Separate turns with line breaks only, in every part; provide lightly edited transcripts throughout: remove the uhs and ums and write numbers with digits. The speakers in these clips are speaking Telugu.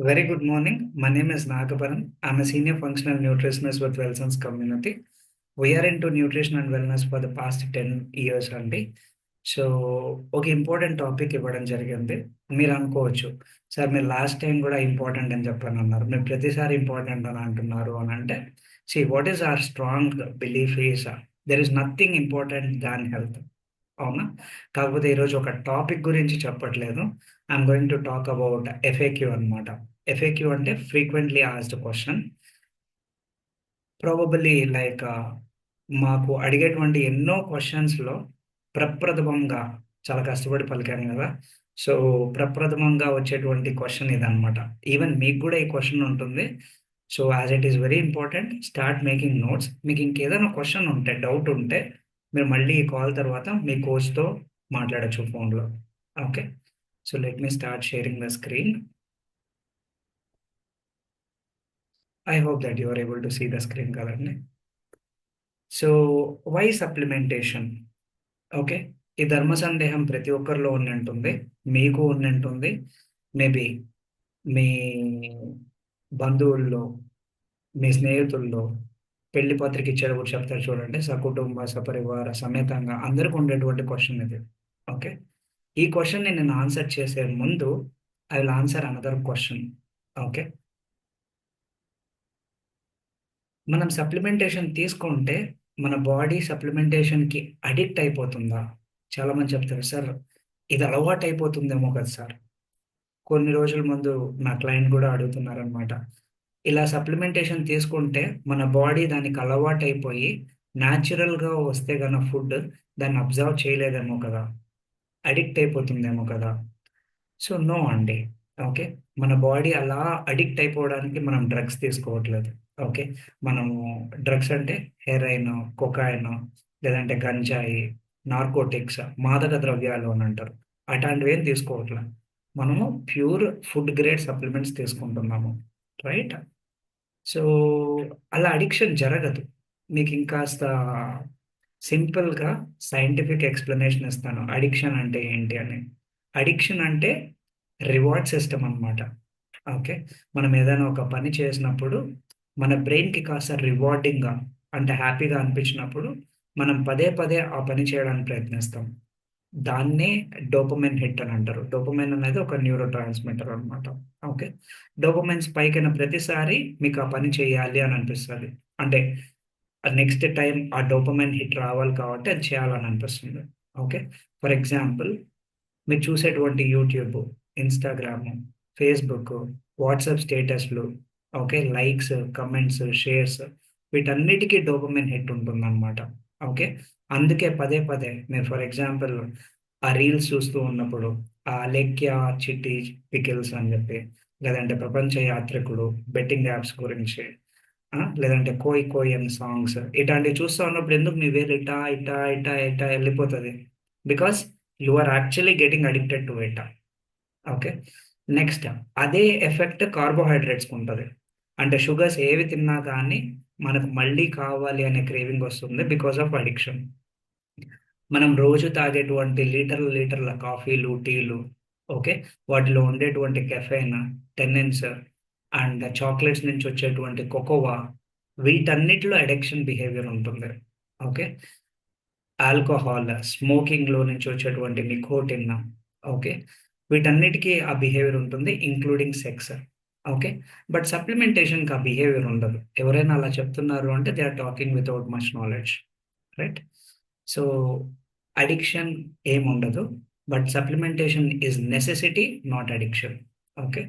Very good morning. My name is Nagaparan. I'm a senior functional nutritionist with Wellsense Community. We are into nutrition and wellness for the past 10 years అండి. సో ఒక ఇంపార్టెంట్ టాపిక్ ఇవ్వడం జరిగింది. మీరు అనుకోవచ్చు, సార్ మీరు లాస్ట్ టైం కూడా ఇంపార్టెంట్ అని చెప్పని అన్నారు. మీరు ప్రతిసారి ఇంపార్టెంట్ అని అంటున్నారు అని అంటే, what is our strong belief is there is nothing important than health. అవునా? కాకపోతే ఈరోజు ఒక టాపిక్ గురించి చెప్పట్లేదు. I'm going to talk about FAQ అనమాట. ఎఫ్ఏక్యూ అంటే ఫ్రీక్వెంట్లీ ఆస్క్డ్ క్వశ్చన్. ప్రాబబుల్లీ మాకు అడిగేటువంటి ఎన్నో క్వశ్చన్స్‌లో ప్రప్రథమంగా చాలా కష్టపడి పలికాను గదా! సో, ప్రప్రథమంగా వచ్చేటువంటి క్వశ్చన్ ఇదనమాట. ఈవెన్ మీకు గూడా ఈ క్వశ్చన్ ఉంటుంది. So, as it is very important start making notes. మీకు ఇంకేదైనా క్వశ్చన్ ఉంటే, డౌట్ ఉంటే మీరు మళ్ళీ ఈ కాల్ తర్వాత మీ కోచ్‌తో మాట్లాడొచ్చు ఫోన్‌లో. Okay. So, let me start sharing the screen. I hope that you are able to see the screen కదండీ. So, why supplementation? ఓకే. ఈ ధర్మ సందేహం ప్రతి ఒక్కరిలో ఉన్నింటుంది. మీకు ఉన్నింటుంది. మేబీ మీ బంధువుల్లో, మీ స్నేహితుల్లో పెళ్లి పత్రిక ఇచ్చేటప్పుడు చెప్తారు చూడండి. సకుటుంబ, సపరివార సమేతంగా అందరికి ఉండేటువంటి క్వెషన్ ఇది. ఓకే. ఈ క్వెషన్‌ని నేను ఆన్సర్ చేసే ముందు I will answer another question. Okay. మనం సప్లిమెంటేషన్ తీసుకుంటే మన బాడీ సప్లిమెంటేషన్‌కి అడిక్ట్ అయిపోతుందా? చాలామంది చెప్తారు, సార్ ఇది అలవాటయిపోతుందేమో కదా సార్. కొన్ని రోజుల ముందు నా క్లయింట్ గూడా అడుగుతున్నారనమాట. ఇలా సప్లిమెంటేషన్ తీసుకుంటే మన బాడీ దానికి అలవాటైపోయి న్యాచురల్‌గా వస్తే గన ఫుడ్ దాన్ని అబ్జర్వ్ చేయలేదేమో కదా! అడిక్ట్ అయిపోతుందేమో కదా! సో, నో అండి. ఓకే. మన బాడీ అలా అడిక్ట్ అయిపోవడానికి మనం డ్రగ్స్ తీసుకోవట్లేదు. ఓకే. మనము డ్రగ్స్ అంటే హెరాయిన్, కొకాయిన్ లేదంటే గంజాయి, నార్కోటిక్స్, మాదక ద్రవ్యాలు అని అంటారు. అటాంటివేం తీసుకోవట్ల. మనము ప్యూర్ ఫుడ్ గ్రేడ్ సప్లిమెంట్స్ తీసుకుంటున్నాము. రైట్? సో, అలా అడిక్షన్ జరగదు. మీకింకాస్త సింపుల్‌గా సైంటిఫిక్ ఎక్స్‌ప్లనేషన్ ఇస్తాను. అడిక్షన్ అంటే ఏంటి అని. అడిక్షన్ అంటే రివార్డ్ సిస్టమ్ అనమాట. ఓకే. మనం ఏదైనా ఒక పని చేసినప్పుడు మన బ్రెయిన్‌కి కాస్త రివార్డింగ్‌గా అంటే హ్యాపీగా అనిపించినప్పుడు మనం పదే పదే ఆ పని చేయడానికి ప్రయత్నిస్తాం. దాన్నే డోపమైన్ హిట్ అని అంటారు. డోపమైన్ అనేది ఒక న్యూరో ట్రాన్స్‌మిటర్ అనమాట. ఓకే. డోపమైన్ స్పైక్ అయిన ప్రతిసారి మీకు ఆ పని చేయాలి అని అనిపిస్తది. అంటే నెక్స్ట్ టైమ్ ఆ డోపమైన్ హిట్ రావాలి కాబట్టి అది చేయాలని అనిపిస్తుంది. ఓకే. ఫర్ ఎగ్జాంపుల్ మీరు చూసేటువంటి యూట్యూబ్, ఇన్‌స్టాగ్రాము, ఫేస్‌బుక్కు, వాట్సాప్ స్టేటస్‌లు, ఓకే. లైక్స్, కామెంట్స్, షేర్స్ వీటన్నిటికి డోపమైన్ హిట్ ఉంటుందనమాట. ఓకే. అందుకే పదే పదే మీరు ఫర్ ఎగ్జాంపుల్ ఆ రీల్స్ చూస్తూ ఉన్నప్పుడు ఆ 'అలేఖ్య చిట్టి పికిల్స్' అని చెప్పి, లేదంటే 'ప్రపంచ యాత్రికుడు' బెట్టింగ్ యాప్స్ గురించి, లేదంటే 'కోయ్ కోయ్' అని సాంగ్స్ ఇటాంటివి చూస్తా ఉన్నప్పుడు ఎందుకు మీ వేలు ఇటా, ఇటా, ఇటా, ఇటా ఎళ్ళిపోతది. Because you are actually getting addicted to it. Okay. Next అదే ఎఫెక్ట్ కార్బోహైడ్రేట్స్‌కుంటది. అంటే షుగర్స్ ఏవి తిన్నా గానీ మనకు మళ్ళీ కావాలి అనే క్రేవింగ్ వస్తుంది బికాస్ ఆఫ్ అడిక్షన్. మనం రోజు తాగేటువంటి లీటర్ల లీటర్ల కాఫీలు, టీలు, ఓకే. వాటిలో ఉండేటువంటి కెఫెయిన్, టెన్నిన్స్ అండ్ చాక్లేట్స్ నుంచి వచ్చేటువంటి కొకోవా వీటన్నిటిలో అడిక్షన్ బిహేవియర్ ఉంటుంది. ఓకే. ఆల్కహాల్, స్మోకింగ్‌లో నుంచి వచ్చేటువంటి నికోటిన్, ఓకే. వీటన్నిటికి ఆ బిహేవియర్ ఉంటుంది. Including sex. ఓకే. బట్ సప్లిమెంటేషన్‌కి ఆ బిహేవియర్ ఉండదు. ఎవరైనా అలా చెప్తున్నారు అంటే they are talking without much knowledge. Right? So, addiction ఏముండదు. But supplementation is necessity not addiction. Okay.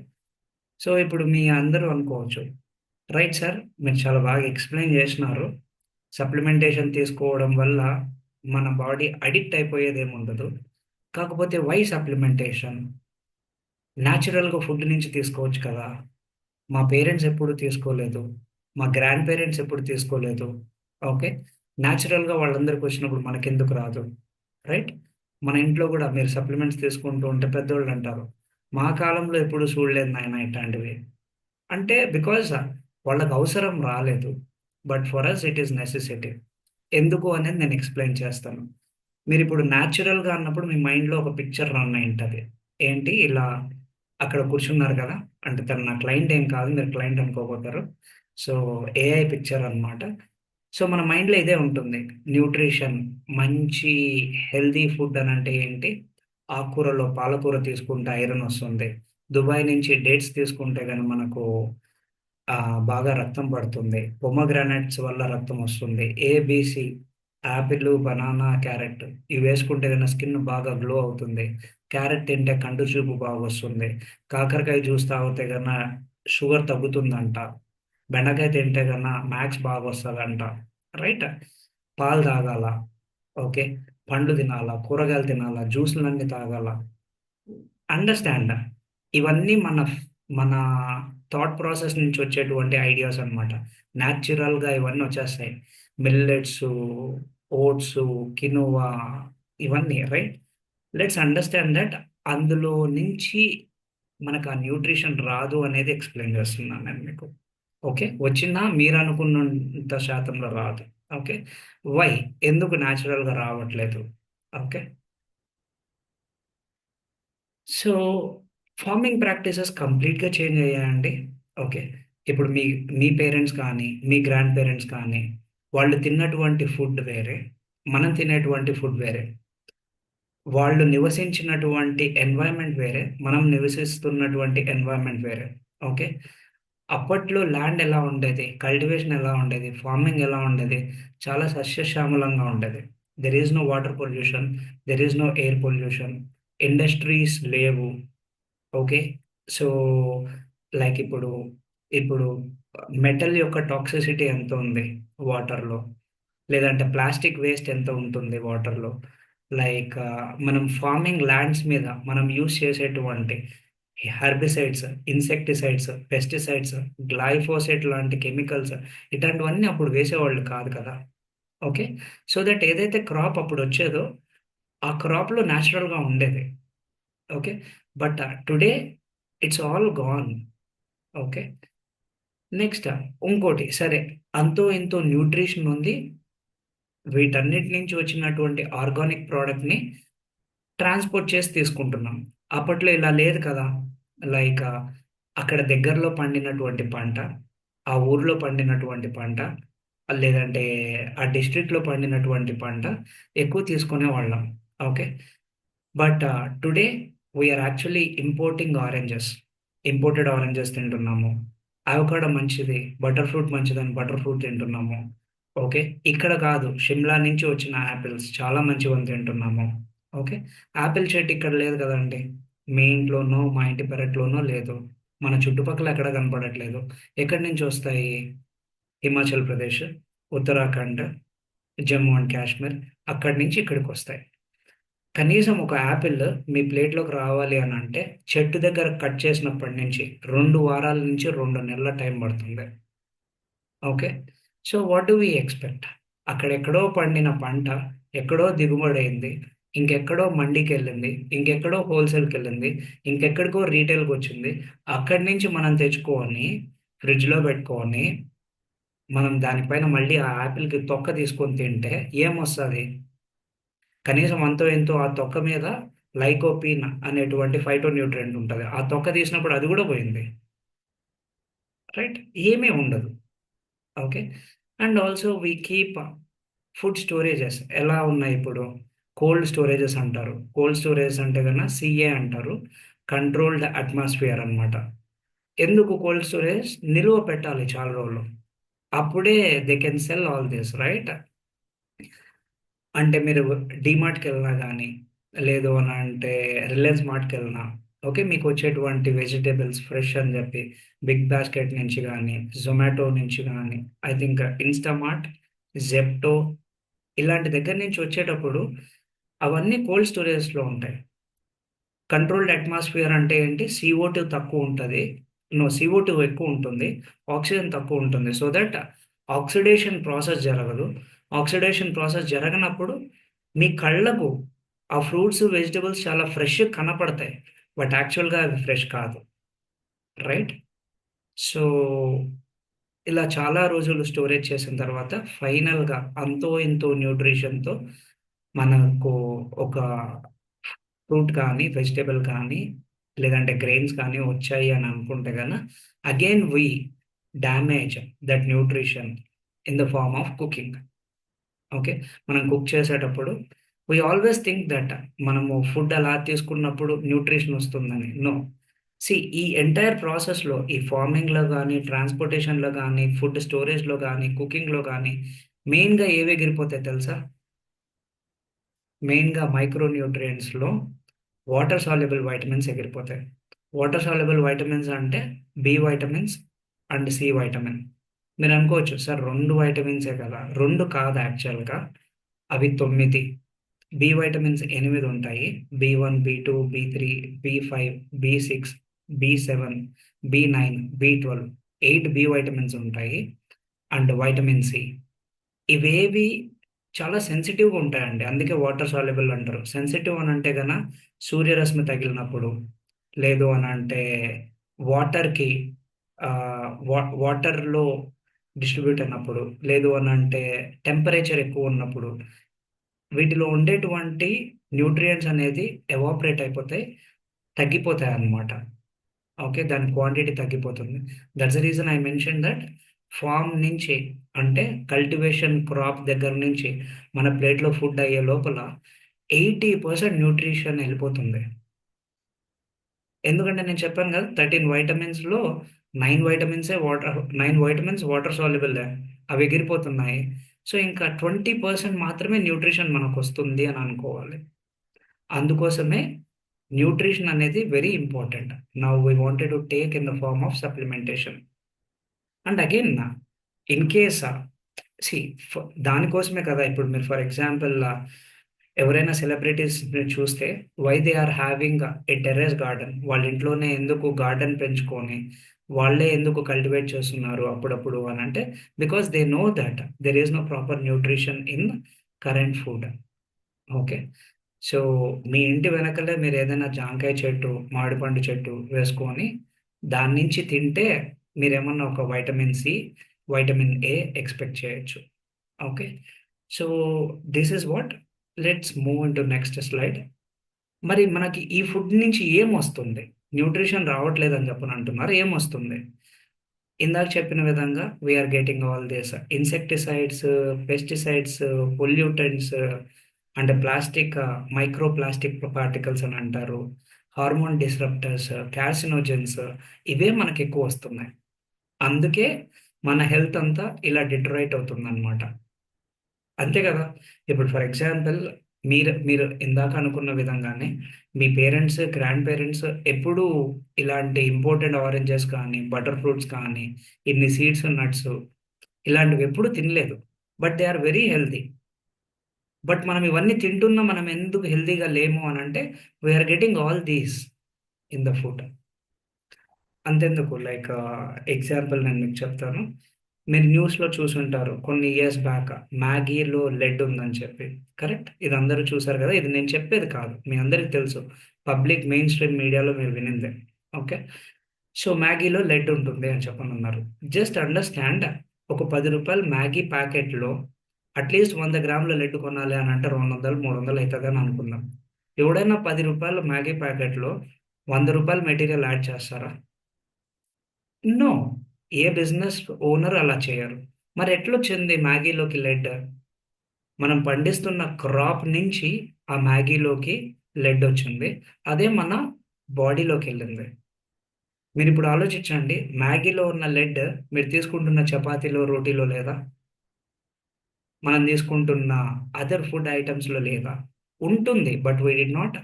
So, ఇప్పుడు మీ అందరూ అనుకోవచ్చు, రైట్ సార్ మీరు చాలా బాగా ఎక్స్‌ప్లెయిన్ చేసినారు. సప్లిమెంటేషన్ తీసుకోవడం వల్ల మన బాడీ అడిక్ట్ అయిపోయేదేముండదు. కాకపోతే వై సప్లిమెంటేషన్? నేచురల్‌గా ఫుడ్ నుంచి తీసుకోవచ్చు కదా! మా పేరెంట్స్ ఎప్పుడు తీసుకోలేదు. మా గ్రాండ్ పేరెంట్స్ ఎప్పుడు తీసుకోలేదు. ఓకే. నేచురల్‌గా వాళ్ళందరికొచ్చినప్పుడు మనకెందుకు రాదు? రైట్? మన ఇంట్లో గూడా మీరు సప్లిమెంట్స్ తీసుకుంటూ ఉంటే పెద్దోళ్ళంటారు, "మా కాలంలో ఎప్పుడు చూడలేదు నాయన ఇట్లాంటివి." అంటే బికాజ్ వాళ్ళకి అవసరం రాలేదు. But for us it is necessity. ఎందుకు అనేది నేను ఎక్స్‌ప్లెయిన్ చేస్తాను. మీరిప్పుడు నేచురల్‌గా అన్నప్పుడు మీ మైండ్‌లో ఒక పిక్చర్ రన్ అయ్యుంటది. ఏంటి ఇలా అక్కడ కూర్చున్నారు కదా! అంటే తను నా క్లయింట్ ఏం కాదు. మీరు క్లయింట్ అనుకోబోతారు. సో, ఏఐ పిక్చర్ అన్నమాట. సో, మన మైండ్‌లో ఇదే ఉంటుంది. న్యూట్రిషన్ మంచి హెల్తీ ఫుడ్ అనంటే ఏంటి? ఆకుకూరలో పాలకూర తీసుకుంటే ఐరన్ వస్తుంది. దుబాయ్ నుంచి డేట్స్ తీసుకుంటే గనక మనకు బాగా రక్తం పడుతుంది. పొమోగ్రానేట్స్ వల్ల రక్తం వస్తుంది. ఏబీసీ యాపిలు, బనానా, క్యారెట్ ఇవి వేసుకుంటే గనక స్కిన్ బాగా గ్లో అవుతుంది. క్యారెట్ తింటే కంటి చూపు బాగొస్తుంది. కాకరకాయ జ్యూస్ తాగితే గన షుగర్ తగ్గుతుందంట. బెండకాయ తింటే గన మ్యాథ్స్ బాగొస్తదంట. రైట్? పాలు తాగాల. ఓకే. పండ్లు తినాల, కూరగాయలు తినాల, జ్యూస్‌లన్నీ తాగాల. అండర్‌స్టాండ్. ఇవన్నీ మన థాట్ ప్రాసెస్ నుంచి వచ్చేటువంటి ఐడియాస్ అన్నమాట. నేచురల్‌గా ఇవన్నీ వచ్చేస్తాయి. మిల్లెట్సు, ఓట్సు, కినోవా ఇవన్నీ రైట్? లెట్స్ అండర్‌స్టాండ్ థట్ అందులో నుంచి మనకు ఆ న్యూట్రిషన్ రాదు అనేది ఎక్స్‌ప్లెయిన్ చేస్తున్నాను నేను మీకు. ఓకే. వచ్చినా మీరనుకున్నంత శాతంలో రాదు. ఓకే. వై? ఎందుకు నేచురల్‌గా రావట్లేదు? ఓకే. సో, ఫార్మింగ్ ప్రాక్టీసెస్ కంప్లీట్‌గా చేంజ్ అయ్యాయండి. ఓకే. ఇప్పుడు మీ పేరెంట్స్ కానీ, మీ గ్రాండ్ పేరెంట్స్ కానీ, వాళ్ళు తిన్నటువంటి ఫుడ్ వేరే. మనం తినేటువంటి ఫుడ్ వేరే. వాళ్ళు నివసించినటువంటి ఎన్వైర్న్‌మెంట్ వేరే. మనం నివసిస్తున్నటువంటి ఎన్వైర్న్‌మెంట్ వేరే. ఓకే. అప్పట్లో ల్యాండ్ ఎలా ఉండేది? కల్టివేషన్ ఎలా ఉండేది? ఫార్మింగ్ ఎలా ఉండేది? చాలా సస్యశ్యామలంగా ఉండేది. There is no water pollution. There is no air pollution. Industries లేవు. ఓకే. సో, లైక్ ఇప్పుడు మెటల్ యొక్క టాక్సిసిటీ ఎంత ఉంది వాటర్‌లో? లేదంటే ప్లాస్టిక్ వేస్ట్ ఎంత ఉంటుంది వాటర్‌లో? లైక్ మనం ఫార్మింగ్ ల్యాండ్స్ మీద మనం యూజ్ చేసేటువంటి హెర్బిసైడ్స్, ఇన్సెక్టిసైడ్స్, పెస్టిసైడ్స్, గ్లైఫోసేట్ లాంటి కెమికల్స్ ఇట్లాంటివన్నీ అప్పుడు వేసేవాళ్ళు కాదు కదా! ఓకే. సో దట్ ఏదైతే క్రాప్ అప్పుడొచ్చేదో, ఆ క్రాప్‌లో నేచురల్‌గా ఉండేది. Okay. But today it's all gone. Okay. Next ఇంకోటి సరే అంతో ఇంతో న్యూట్రిషన్ ఉంది. వీటన్నిటి నుంచి వచ్చినటువంటి ఆర్గానిక్ ప్రొడక్ట్‌ని ట్రాన్స్‌పోర్ట్ చేసి తీసుకుంటున్నాం. అప్పట్లో ఇలా లేదు కదా! లైక్ అక్కడ దగ్గరలో పండినటువంటి పంట, ఆ ఊర్లో పండినటువంటి పంట, లేదంటే ఆ డిస్ట్రిక్ట్‌లో పండినటువంటి పంట ఎక్కువ తీసుకునేవాళ్ళం. Okay. But today we are actually importing oranges. Imported oranges తింటున్నాము. అవకాడో మంచిది. బటర్ ఫ్రూట్ మంచిదని బటర్ ఫ్రూట్ తింటున్నాము. ఓకే. ఇక్కడ కాదు షిమ్లా నుంచి వచ్చిన యాపిల్స్ చాలా మంచివని తింటున్నాము. ఓకే. యాపిల్ చెట్టు ఇక్కడ లేదు కదండీ! మీ ఇంట్లోనో, మా ఇంటి పెరట్లోనో లేదు. మన చుట్టుపక్కల ఎక్కడ కనపడట్లేదు. ఎక్కడి నుంచొస్తాయి? హిమాచల్ ప్రదేశ్, ఉత్తరాఖండ్, జమ్మూ అండ్ కాశ్మీర్ అక్కడి నుంచి ఇక్కడికొస్తాయి. కనీసం ఒక యాపిల్ మీ ప్లేట్‌లోకి రావాలి అనంటే, చెట్టు దగ్గర కట్ చేసినప్పటి నుంచి 2 వారాల నుంచి 2 నెలల టైం పడుతుంది. Okay. So, what do we expect? అక్కడెక్కడో పండిన పంట, ఎక్కడో దిగుబడయింది. ఇంకెక్కడో మండికెళ్ళింది. ఇంకెక్కడో హోల్‌సేల్‌కెళ్ళింది. ఇంకెక్కడికో రీటైల్‌కొచ్చింది. అక్కడి నుంచి మనం తెచ్చుకొని, ఫ్రిడ్జ్‌లో పెట్టుకొని, మనం దానిపైన మళ్ళీ ఆ యాపిల్‌కి తొక్క తీసుకొని తింటే ఏమొస్తది? కనీసం అంతో ఇంతో ఆ తొక్క మీద లైకోపీన్ అనేటువంటి ఫైటో న్యూట్రియంట్ ఉంటది. ఆ తొక్క తీసినప్పుడు అది గూడా పోయింది. రైట్? ఏమీ ఉండదు. Okay. And also we keep food storages ఎలా ఉన్నాయిప్పుడు? కోల్డ్ స్టోరేజెస్ అంటారు. కోల్డ్ స్టోరేజెస్ అంటే గన సీఏ అంటారు. కంట్రోల్డ్ అట్మాస్ఫియర్ అన్నమాట. ఎందుకు కోల్డ్ స్టోరేజ్? నిలువ పెట్టాలి చాలా రోజులు. అప్పుడే they can sell all this right? అంటే మీరు డీమార్ట్‌కెళ్ళినా గానీ, లేదు అనంటే రిలయన్స్ మార్ట్‌కెళ్ళినా, ఓకే. మీకొచ్చేటువంటి వెజిటబుల్స్ ఫ్రెష్ అని జెప్పి బిగ్ బాస్కెట్ నుంచి గానీ, జొమాటో నుంచి గానీ, ఐ థింక్ ఇన్‌స్టామార్ట్, జెప్టో ఇలాంటి దగ్గర నుంచి వచ్చేటప్పుడు అవన్నీ కోల్డ్ స్టోరేజ్‌లో ఉంటాయి. కంట్రోల్డ్ అట్మాస్ఫియర్ అంటే ఏంటి? సీఓ2 తక్కువుంటది. నో సీఓ2 ఎక్కువుంటుంది. ఆక్సిజన్ తక్కువుంటుంది. సో దట్ ఆక్సిడేషన్ ప్రాసెస్ జరగదు. ఆక్సిడేషన్ ప్రాసెస్ జరగనప్పుడు మీ కళ్ళకు ఆ ఫ్రూట్స్, వెజిటబుల్స్ చాలా ఫ్రెష్‌గా కనపడతాయి. బట్ యాక్చువల్‌గా అవి ఫ్రెష్ కాదు. రైట్? సో, ఇలా చాలా రోజులు స్టోరేజ్ చేసిన తర్వాత ఫైనల్‌గా అంతో ఇంతో న్యూట్రిషన్‌తో మనకు ఒక ఫ్రూట్ కానీ, వెజిటబుల్ కానీ లేదంటే గ్రెయిన్స్ కానీ వచ్చాయి అని అనుకుంటే గన again we damage that nutrition in the form of cooking. Okay. మనం కుక్ చేసేటప్పుడు వి ఆల్వేస్ థింక్ దట్ మనము ఫుడ్ అలా తీసుకున్నప్పుడు న్యూట్రిషన్ వస్తుందని. నో. ఈ ఎంటైర్ ప్రాసెస్‌లో ఈ ఫార్మింగ్‌లో గానీ, ట్రాన్స్‌పోర్టేషన్‌లో గానీ, ఫుడ్ స్టోరేజ్‌లో గానీ, కుకింగ్‌లో గానీ మెయిన్‌గా ఏవి ఎగిరిపోతాయి తెలుసా? మెయిన్‌గా మైక్రో న్యూట్రియంట్స్‌లో వాటర్ సాల్యుబుల్ వైటమిన్స్ ఎగిరిపోతాయి. వాటర్ సాల్యుబుల్ వైటమిన్స్ అంటే B vitamins and C vitamin. మీరనుకోవచ్చు సార్ 2 వైటమిన్సే కదా! 2 కాదు యాక్చువల్‌గా. అవి 9. బి వైటమిన్స్ 8 ఉంటాయి. బి1, బి2, బి3, బి5, బి6, బి7, బి9, బి12 8 బి వైటమిన్స్ ఉంటాయి. And vitamin C. ఇవేవి చాలా సెన్సిటివ్‌గా ఉంటాయండి. అందుకే వాటర్ సాల్యుబుల్ అంటారు. సెన్సిటివ్ అనంటే గన సూర్యరశ్మి తగిలినప్పుడు, లేదు అనంటే వాటర్‌కి వాటర్‌లో డిస్ట్రిబ్యూట్ అయినప్పుడు, లేదు అనంటే టెంపరేచర్ ఎక్కువున్నప్పుడు, వీటిలో ఉండేటువంటి న్యూట్రియంట్స్ అనేది ఎవాపరేట్ అయిపోతాయి, తగ్గిపోతాయన్నమాట. ఓకే. దాని క్వాంటిటీ తగ్గిపోతుంది. That's the reason I mention that farm నుంచి అంటే కల్టివేషన్ క్రాప్ దగ్గర నుంచి మన ప్లేట్‌లో ఫుడ్ అయ్యే లోపల 80% న్యూట్రిషన్ ఎళ్ళిపోతుంది. ఎందుకంటే నేను చెప్పాను కదా! 13 వైటమిన్స్‌లో 9 వైటమిన్సే 9 వైటమిన్స్ వాటర్ సాల్యుబులే. అవి ఎగిరిపోతున్నాయి. సో, ఇంకా 20% మాత్రమే న్యూట్రిషన్ మనకొస్తుంది అని అనుకోవాలి. అందుకోసమే న్యూట్రిషన్ అనేది very important. Now we wanted to take in the form of supplementation. And again in case see దానికోసమే కదా! ఇప్పుడు మీరు ఫర్ ఎగ్జాంపుల్ ఎవరైనా సెలబ్రిటీస్‌ని చూస్తే why they are having a terrace garden. వాళ్ళ ఇంట్లోనే ఎందుకు గార్డెన్ పెంచుకొని, వాళ్ళే ఎందుకు కల్టివేట్ చేస్తున్నారు అప్పుడప్పుడు అనంటే, because they know that there is no proper nutrition in current food. Okay. So, మీ ఇంటి వెనకాలే మీరేదైనా జాంకాయ చెట్టు, మామిడిపండు చెట్టు వేసుకొని, దాని నుంచి తింటే మీరేమన్నా ఒక vitamin C, vitamin A expect చేయొచ్చు. Okay. So, this is what let's move into next slide. మరి మనకి ఈ ఫుడ్ నుంచి ఏమొస్తుంది? న్యూట్రిషన్ రావట్లేదని చెప్పనంటున్నారు. ఏమొస్తుంది? ఇందాక చెప్పిన విధంగా we are getting all this insecticides, pesticides, pollutants and plastic micro plastic particles అని అంటారు. హార్మోన్ డిస్రప్టర్స్, కార్సినోజెన్స్ ఇవే మనకెక్కువొస్తున్నాయి. అందుకే మన హెల్త్ అంతా ఇలా డిటరైట్ అవుతుందనమాట. అంతే గదా! ఇప్పుడు ఫర్ ఎగ్జాంపుల్ మీరు మీరు ఇందాక అనుకున్న విధంగానే మీ పేరెంట్స్, గ్రాండ్ పేరెంట్స్ ఎప్పుడూ ఇలాంటి ఇంపోర్టెడ్ ఆరెంజెస్ కానీ, బటర్ ఫ్రూట్స్ కానీ, ఇన్ని సీడ్స్, నట్స్ ఇలాంటివి ఎప్పుడు తినలేదు. But they are very healthy. But మనం ఇవన్నీ తింటున్నా మనం ఎందుకు హెల్తీగా లేము అనంటే we are getting all these in the food. అంతెందుకు లైక్ ఎగ్జాంపుల్ నేను మీకు చెప్తాను. మీరు న్యూస్‌లో చూసుంటారు. కొన్ని ఇయర్స్ బ్యాక్ మ్యాగీలో లెడ్ ఉందని చెప్పి. కరెక్ట్? ఇది అందరూ చూసారు గదా! ఇది నేను చెప్పేది కాదు. మీ అందరికి తెలుసు. పబ్లిక్ మెయిన్ స్ట్రీమ్ మీడియాలో మీరు వినిందే. ఓకే. సో, మ్యాగీలో లెడ్ ఉంటుంది అని చెప్పనన్నారు. జస్ట్ అండర్‌స్టాండ్ ఒక రూ. 10 మ్యాగీ ప్యాకెట్‌లో అట్‌లీస్ట్ 100 గ్రాముల లెడ్ కొనాలి అనంటే 200, 300 అయితదని అనుకుందాం. ఎవడైనా రూ. 10 మ్యాగీ ప్యాకెట్‌లో రూ. 100 మెటీరియల్ యాడ్ చేస్తారా? నో. ఏ బిజినెస్ ఓనర్ అలా చేయరు. మరెట్లొచ్చింది మ్యాగీలోకి లెడ్? మనం పండిస్తున్న క్రాప్ నుంచి ఆ మ్యాగీలోకి లెడొచ్చింది. అదే మన బాడీలోకెళ్ళింది. మీరిప్పుడు ఆలోచించండి. మ్యాగీలో ఉన్న లెడ్ మీరు తీసుకుంటున్న చపాతీలో, రోటీలో లేదా? మనం తీసుకుంటున్న అదర్ ఫుడ్ ఐటెమ్స్‌లో లేదా? ఉంటుంది. But we did not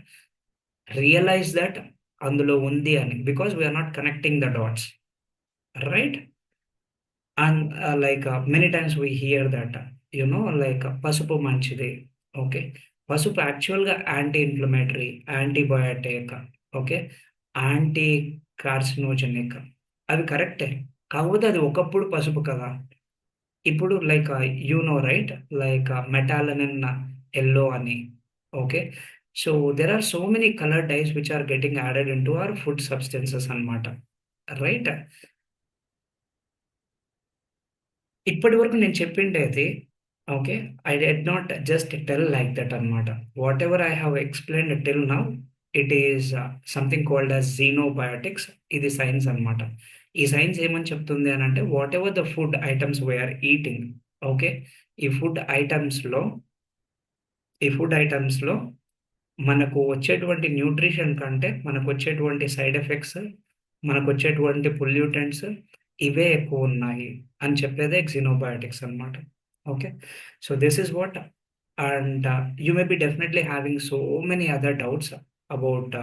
realize that అందులో ఉంది అని. Because we are not connecting the dots. Right? And many times we hear that పసుపు మంచిది. ఓకే. పసుపు యాక్చువల్‌గా anti inflammatory, antibiotic, okay. Anti carcinogenic అవి కరెక్టే. కాకపోతే అది ఒకప్పుడు పసుపు కదా! ఇప్పుడు రైట్? మెటాలనిన్ యెల్లో అని. Okay. So, there are so many colour dyes which are getting added into our food substances అన్నమాట. రైట్? ఇప్పటి వరకు నేను చెప్పిండేది okay. I did not just tell like that అన్నమాట. Whatever I have explained till now it is something called as xenobiotics. ఇది సైన్స్ అన్నమాట. ఈ సైన్స్ ఏమని చెప్తుంది అని అంటే, whatever the food items we are eating, okay, ఈ ఫుడ్ ఐటమ్స్లో ఈ ఫుడ్ ఐటమ్స్లో మనకు వచ్చేటువంటి న్యూట్రిషన్ కంటే మనకు వచ్చేటువంటి సైడ్ ఎఫెక్ట్స్, మనకు వచ్చేటువంటి పొల్యూటెంట్స్ ఇవే ఎక్కువ ఉన్నాయి అని చెప్పేదే xenobiotics అన్నమాట. Okay, so this is what. And you may be definitely having so many other doubts about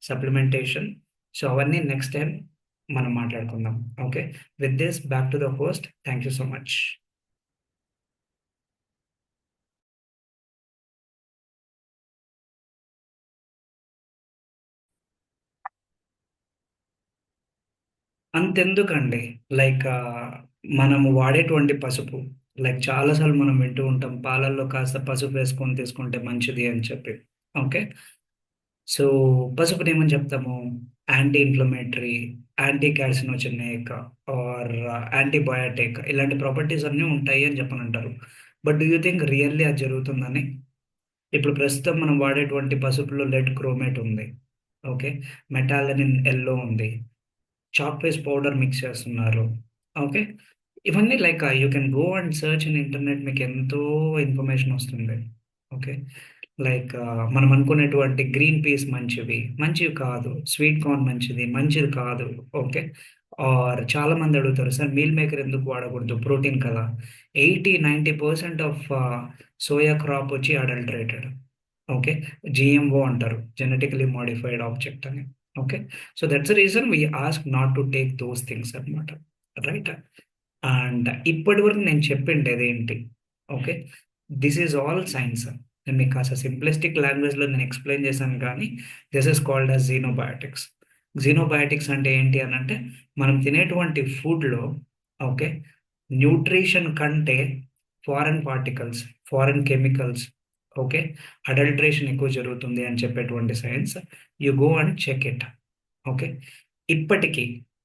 supplementation. So అవన్నీ నెక్స్ట్ టైం మనం మాట్లాడుకుందాం. Okay, with this back to the host. Thank you so much. అంతెందుకండి, లైక్ మనము వాడేటువంటి పసుపు, లైక్ చాలాసార్లు మనం వింటూ ఉంటాం పాలల్లో కాస్త పసుపు వేసుకొని తీసుకుంటే మంచిది అని చెప్పి. ఓకే, సో పసుపుని ఏమని చెప్తాము? Anti inflammatory, anti carcinogenic or antibiotic, ఇలాంటి ప్రాపర్టీస్ అన్నీ ఉంటాయి అని చెప్పని అంటారు. But do you think really అది జరుగుతుందని? ఇప్పుడు ప్రస్తుతం మనం వాడేటువంటి పసుపులో లెడ్ క్రోమేట్ ఉంది. ఓకే, మెటాలనిన్ ఎల్లో ఉంది, చాక్ పీస్ పౌడర్ మిక్స్ చేస్తున్నారు. ఓకే, ఇవన్నీ like you can go and search in internet, మీకు ఎంతో ఇన్ఫర్మేషన్ వస్తుంది. ఓకే, లైక్ మనం అనుకునేటువంటి గ్రీన్ పీస్ మంచివి మంచివి కాదు, స్వీట్ కార్న్ మంచిది మంచిది కాదు. ఓకే, ఆర్ చాలా మంది అడుగుతారు, సార్ మీల్ మేకర్ ఎందుకు వాడకూడదు, ప్రోటీన్ కదా. 80-90% ఆఫ్ సోయా క్రాప్ వచ్చి అడల్టరేటెడ్. ఓకే, జిఎంఓ అంటారు, జెనెటికలీ మోడిఫైడ్ ఆబ్జెక్ట్ అని. Okay, so that's the reason we ask not to take those things అనమాట. రైట్, అండ్ ఇప్పటి వరకు నేను చెప్పిండేది ఏంటి? Okay, this is all science. నేను మీకు కాస్త సింప్లిస్టిక్ లాంగ్వేజ్లో నేను ఎక్స్ప్లెయిన్ చేశాను, కానీ దిస్ ఈస్ కాల్డ్ యాజ్ జీనోబయాటిక్స్. జీనోబయాటిక్స్ అంటే ఏంటి అని అంటే, మనం తినేటువంటి ఫుడ్లో, ఓకే, న్యూట్రిషన్ కంటే foreign particles, foreign chemicals, okay, adulteration ఎక్కువ జరుగుతుంది అని చెప్పేటువంటి science. You go and check it. Okay, ఇప్పటికీ,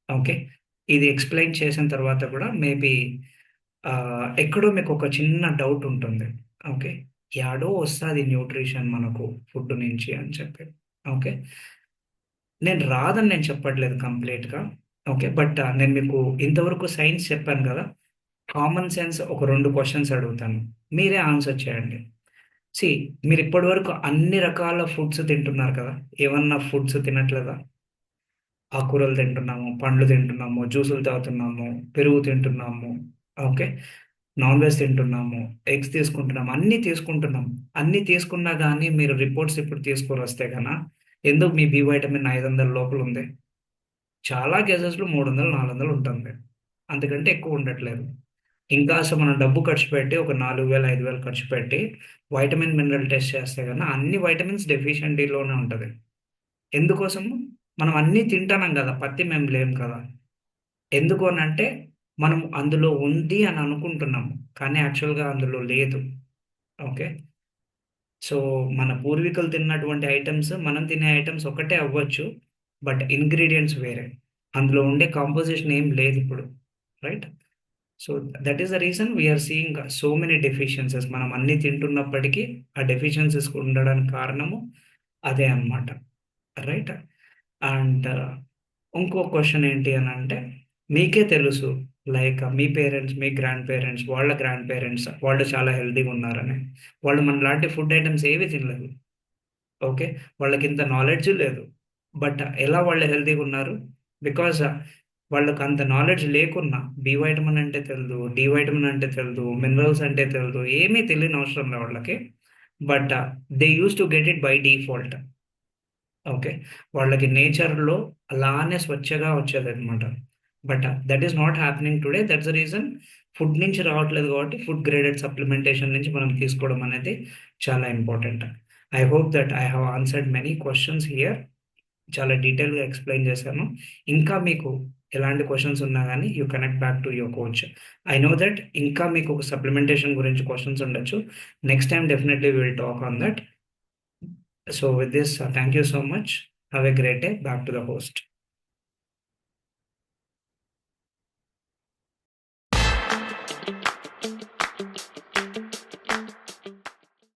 ఓకే, ఇది ఎక్స్ప్లెయిన్ చేసిన తర్వాత కూడా మేబీ ఎక్కడో మీకు ఒక చిన్న డౌట్ ఉంటుంది. ఓకే, యాడో వస్తుంది న్యూట్రిషన్ మనకు ఫుడ్ నుంచి అని చెప్పి. ఓకే, నేను రాదని నేను చెప్పట్లేదు కంప్లీట్గా. ఓకే, బట్ నేను మీకు ఇంతవరకు సైన్స్ చెప్పాను కదా. కామన్ సెన్స్ ఒక 2 క్వశ్చన్స్ అడుగుతాను, మీరే ఆన్సర్ చేయండి. సి, మీరు ఇప్పటివరకు అన్ని రకాల ఫుడ్స్ తింటున్నారు కదా, ఏమన్నా ఫుడ్స్ తినట్లేదా? ఆకుకూరలు తింటున్నాము, పండ్లు తింటున్నాము, జ్యూసులు తాగుతున్నాము, పెరుగు తింటున్నాము. ఓకే, నాన్ వెజ్ తింటున్నాము, ఎగ్స్ తీసుకుంటున్నాము, అన్నీ తీసుకుంటున్నాం. అన్నీ తీసుకున్నా కానీ మీరు రిపోర్ట్స్ ఇప్పుడు తీసుకొని వస్తే కన్నా ఎందుకు మీ బి వైటమిన్ 500 లోపల ఉంది? చాలా కేసెస్లో 300, 400 ఉంటుంది, అంతకంటే ఎక్కువ ఉండట్లేదు. ఇంకా అసలు మనం డబ్బు ఖర్చు పెట్టి ఒక 4,000, 5,000 ఖర్చు పెట్టి వైటమిన్ మినరల్ టెస్ట్ చేస్తే కన్నా అన్ని వైటమిన్స్ డెఫిషియెంటీలోనే ఉంటుంది. ఎందుకోసము? మనం అన్నీ తింటున్నాం కదా, పత్తి మేము లేం కదా. ఎందుకు అని అంటే, మనం అందులో ఉంది అని అనుకుంటున్నాము, కానీ యాక్చువల్గా అందులో లేదు. ఓకే, సో మన పూర్వీకులు తిన్నటువంటి ఐటమ్స్ మనం తినే ఐటమ్స్ ఒకటే అవ్వచ్చు, బట్ ఇంగ్రీడియంట్స్ వేరే. అందులో ఉండే కాంపోజిషన్ ఏం లేదు ఇప్పుడు. Right, so that is the reason we are seeing so many deficiencies. మనం అన్ని తింటున్నప్పటికీ ఆ డెఫిషియన్సీస్ ఉండడానికి కారణము అదే అన్నమాట. రైట్, అండ్ ఇంకో క్వశ్చన్ ఏంటి అని అంటే, మీకే తెలుసు, లైక్ మీ పేరెంట్స్, మీ గ్రాండ్ పేరెంట్స్, వాళ్ళ గ్రాండ్ పేరెంట్స్ వాళ్ళు చాలా హెల్తీగా ఉన్నారని. వాళ్ళు మన లాంటి ఫుడ్ ఐటమ్స్ ఏవి తినలేదు. ఓకే, వాళ్ళకి ఇంత నాలెడ్జ్ లేదు, బట్ ఎలా వాళ్ళు హెల్తీగా ఉన్నారు? బికాజ్ వాళ్ళకి అంత నాలెడ్జ్ లేకున్నా బి వైటమిన్ అంటే తెలియదు, డి వైటమిన్ అంటే తెలియదు, మినరల్స్ అంటే తెలియదు, ఏమీ తెలియని అవసరం లేదు వాళ్ళకి. But they use to get it by default. Okay, వాళ్ళకి నేచర్లో అలానే స్వచ్ఛగా వచ్చేది అనమాట. But that is not happening today. That's the reason food నుంచి రావట్లేదు, కాబట్టి ఫుడ్ గ్రేడెడ్ సప్లిమెంటేషన్ నుంచి మనం తీసుకోవడం అనేది చాలా important. I hope that I have answered many questions here. చాలా డీటెయిల్గా ఎక్స్ప్లెయిన్ చేశాను. ఇంకా మీకు ఎలాంటి క్వశ్చన్స్ ఉన్నా కానీ you connect back to your coach. I know that ఇంకా మీకు ఒక సప్లిమెంటేషన్ గురించి క్వశ్చన్స్ ఉండొచ్చు. Next time definitely will talk on that. So with this, thank you so much. Have a great day. Back to the host.